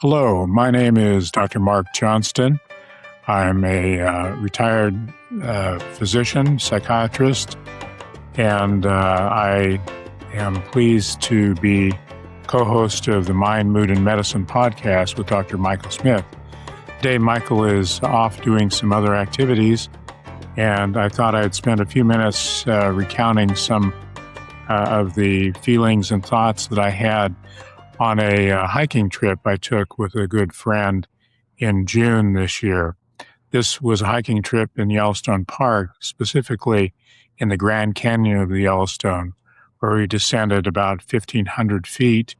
Hello, my name is Dr. Mark Johnston. I'm a retired physician, psychiatrist, and I am pleased to be co-host of the Mind, Mood, and Medicine podcast with Dr. Michael Smith. Today, Michael is off doing some other activities, and I thought I'd spend a few minutes recounting some of the feelings and thoughts that I had on a hiking trip I took with a good friend in June this year. This was a hiking trip in Yellowstone Park, specifically in the Grand Canyon of Yellowstone, where we descended about 1,500 feet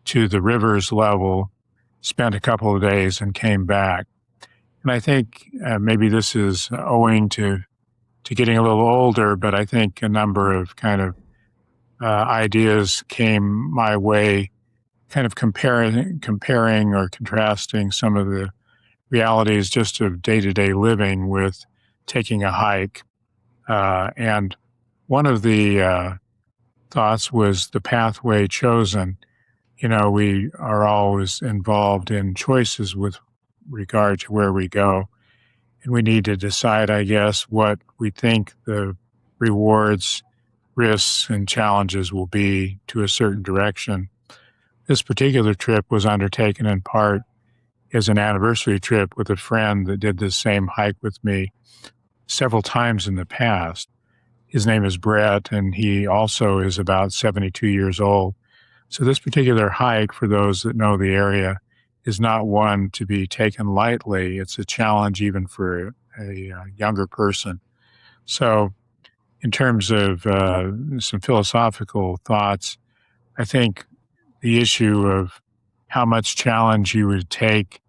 to the river's level, spent a couple of days, and came back. And I think maybe this is owing to getting a little older, but I think a number of kind of ideas came my way, kind of comparing or contrasting some of the realities just of day-to-day living with taking a hike. And one of the thoughts was the pathway chosen. You know, we are always involved in choices with regard to where we go. And we need to decide, I guess, what we think the rewards, risks, and challenges will be to a certain direction. This particular trip was undertaken in part as an anniversary trip with a friend that did this same hike with me several times in the past. His name is Brett, and he also is about 72 years old. So this particular hike, for those that know the area, is not one to be taken lightly. It's a challenge even for a younger person. So in terms of some philosophical thoughts, I think the issue of how much challenge you would take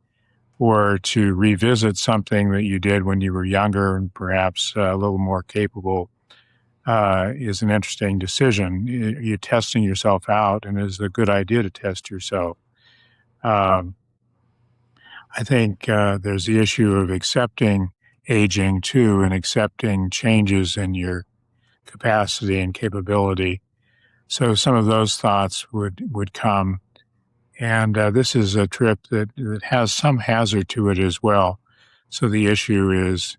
or to revisit something that you did when you were younger and perhaps a little more capable is an interesting decision. You're testing yourself out, and it's a good idea to test yourself. I think there's the issue of accepting aging too, and accepting changes in your capacity and capability. So some of those thoughts would come. And this is a trip that has some hazard to it as well. So the issue is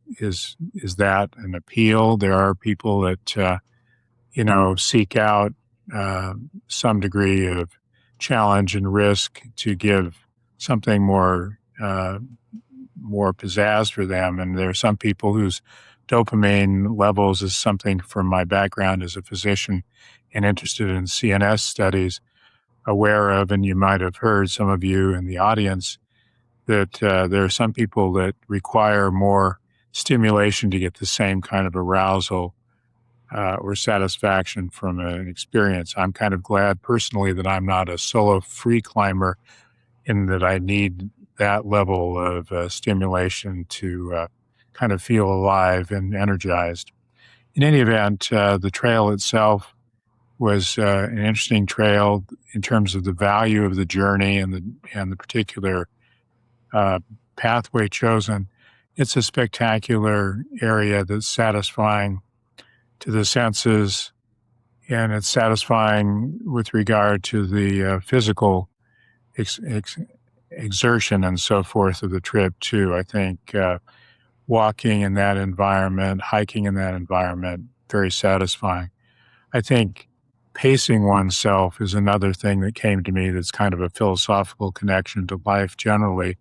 that an appeal? There are people that, seek out some degree of challenge and risk to give something more pizzazz for them. And there are some people whose dopamine levels is something from my background as a physician and interested in CNS studies, aware of, and you might have heard, some of you in the audience, that there are some people that require more stimulation to get the same kind of arousal or satisfaction from an experience. I'm kind of glad personally that I'm not a solo free climber, in that I need that level of stimulation to kind of feel alive and energized. In any event, the trail itself was an interesting trail in terms of the value of the journey and the particular pathway chosen. It's a spectacular area that's satisfying to the senses, and it's satisfying with regard to the physical exertion and so forth of the trip too. I think walking in that environment, hiking in that environment, very satisfying. I think pacing oneself is another thing that came to me that's kind of a philosophical connection to life generally.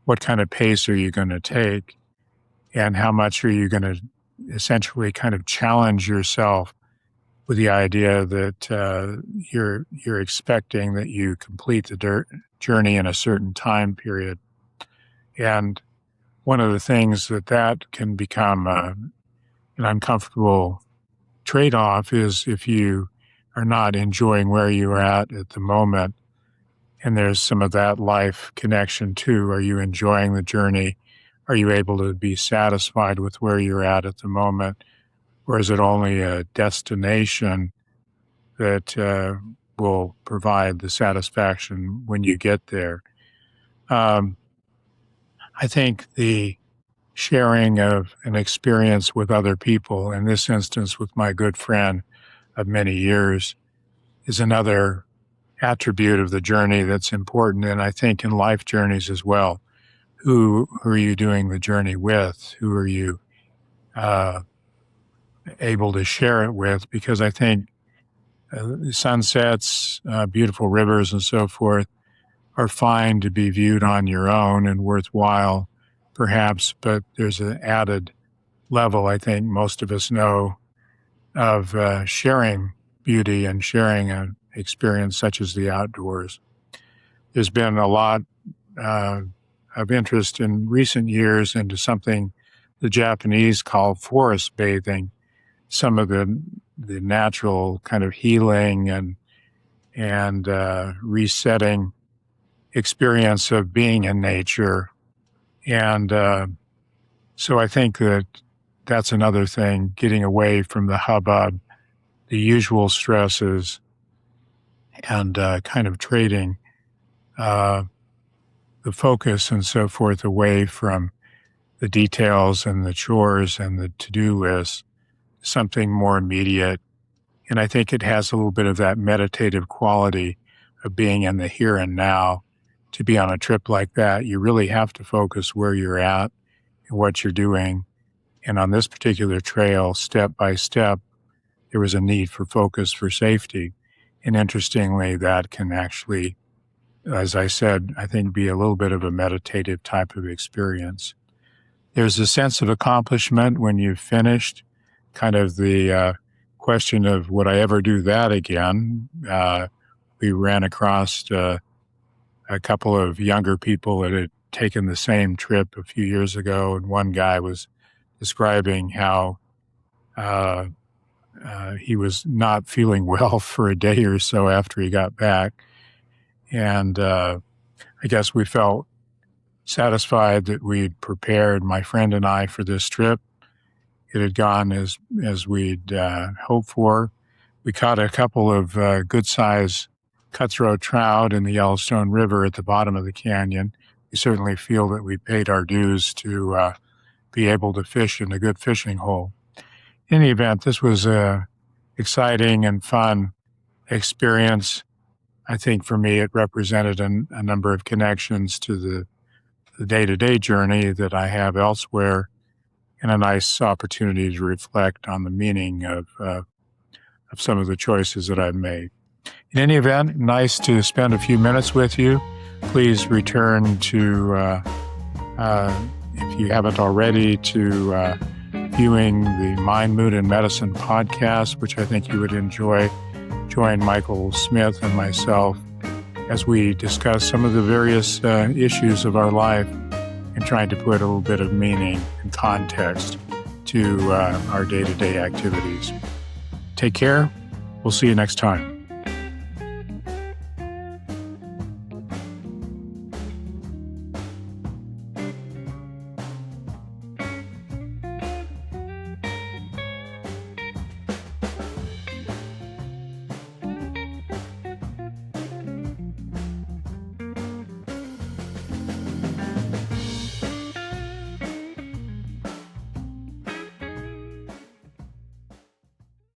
What kind of pace are you going to take, and how much are you going to essentially kind of challenge yourself with the idea that you're expecting that you complete the journey in a certain time period. And one of the things that can become an uncomfortable trade-off is if you are not enjoying where you're at the moment, and there's some of that life connection too. Are you enjoying the journey? Are you able to be satisfied with where you're at the moment? Or is it only a destination that will provide the satisfaction when you get there? I think the sharing of an experience with other people, in this instance with my good friend of many years, is another attribute of the journey that's important, and I think in life journeys as well. Who are you doing the journey with? Who are you able to share it with? Because I think sunsets, beautiful rivers, and so forth are fine to be viewed on your own and worthwhile, perhaps, but there's an added level, I think most of us know, of sharing beauty and sharing an experience such as the outdoors. There's been a lot of interest in recent years into something the Japanese call forest bathing, some of the natural kind of healing and resetting experience of being in nature. And so I think that's another thing, getting away from the hubbub, the usual stresses, and kind of trading the focus and so forth away from the details and the chores and the to-do list, something more immediate. And I think it has a little bit of that meditative quality of being in the here and now. To be on a trip like that, you really have to focus where you're at and what you're doing. And on this particular trail, step by step, there was a need for focus for safety. And interestingly, that can actually, as I said, I think be a little bit of a meditative type of experience. There's a sense of accomplishment when you've finished, kind of the question of, would I ever do that again? We ran across a couple of younger people that had taken the same trip a few years ago, and one guy was describing how he was not feeling well for a day or so after he got back. And I guess we felt satisfied that we'd prepared, my friend and I, for this trip. It had gone as we'd hoped for. We caught a couple of good-sized cutthroat trout in the Yellowstone River at the bottom of the canyon. We certainly feel that we paid our dues to be able to fish in a good fishing hole. In any event, this was a exciting and fun experience. I think for me, it represented a number of connections to the day-to-day journey that I have elsewhere, and a nice opportunity to reflect on the meaning of some of the choices that I've made. In any event, nice to spend a few minutes with you. Please return to, if you haven't already, to viewing the Mind, Mood, and Medicine podcast, which I think you would enjoy. Join Michael Smith and myself as we discuss some of the various issues of our life and trying to put a little bit of meaning and context to our day-to-day activities. Take care. We'll see you next time.